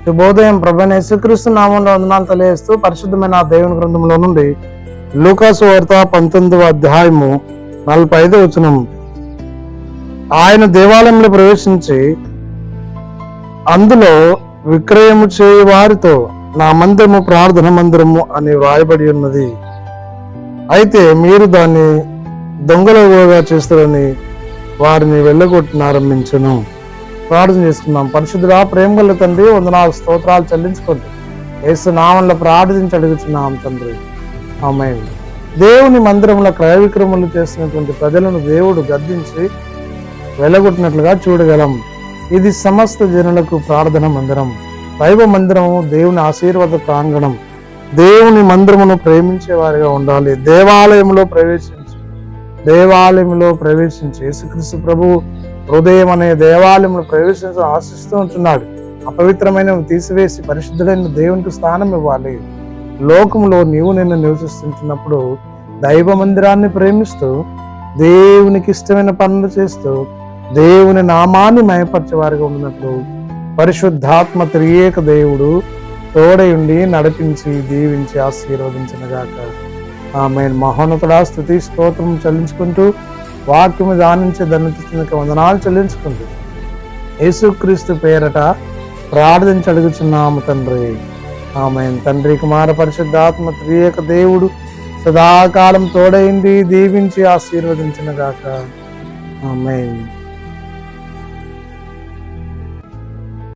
శుభోదయం. ప్రభువైన యేసుక్రీస్తు నామంలో వందనాలు తెలియజేస్తూ పరిశుద్ధమైన దేవుని గ్రంథంలో నుండి లూకాసు వార్త 19వ అధ్యాయము 45వ వచనం. ఆయన దేవాలయంలో ప్రవేశించి అందులో విక్రయము చేయు వారితో నా మందిరము ప్రార్థన మందిరము అని వ్రాయబడి ఉన్నది, అయితే మీరు దాన్ని దొంగలుగా చేస్తారని వారిని వెళ్ళగొట్టినారంభించను. ప్రార్థన చేసుకుందాం. పరిశుద్ధుడా, ప్రేమ గల తండ్రి, వందనాలు స్తోత్రాలు చెల్లించుకోండి. యేసు నామంలో ప్రార్థించి అడుగుతున్నాం తండ్రి, ఆమేన్. దేవుని మందిరంలో క్రయ విక్రయములు చేస్తున్నటువంటి ప్రజలను దేవుడు గద్దించి వెళ్ళగొట్టినట్లుగా చూడగలం. ఇది సమస్త జనులకు ప్రార్థన మందిరం, దైవ మందిరము, దేవుని ఆశీర్వాద ప్రాంగణం. దేవుని మందిరమును ప్రేమించే వారిగా ఉండాలి. దేవాలయంలో ప్రవేశించి యేసుక్రీస్తు ప్రభు హృదయం అనే దేవాలయంలో ప్రవేశించి ఆశిస్తూ ఉంటున్నాడు. అపవిత్రమైనవి తీసివేసి పరిశుద్ధుడైన దేవునికి స్థానం ఇవ్వాలి. లోకంలో నీవు నిన్ను నివసిస్తుంటున్నప్పుడు దైవ మందిరాన్ని ప్రేమిస్తూ దేవునికి ఇష్టమైన పనులు చేస్తూ దేవుని నామాన్ని మయపరిచే వారిగా ఉన్నట్లు పరిశుద్ధాత్మ త్రియేక దేవుడు తోడయుండి నడిపించి దీవించి ఆశీర్వదించినగాక. ఆమేన్. మహోన్నతుడా, స్తుతి స్తోత్రం చెల్లించుకుంటూ వాక్యము ధ్యానించి ధన్యతకి వందనాలు చెల్లించుకుంటూ యేసుక్రీస్తు పేరట ప్రార్థించి అడుగుచున్నాము తండ్రి, ఆమేన్. తండ్రి, కుమార పరిశుద్ధాత్మ త్రియేక దేవుడు సదాకాలం తోడైంది దీవించి ఆశీర్వదించినగాక. ఆమేన్.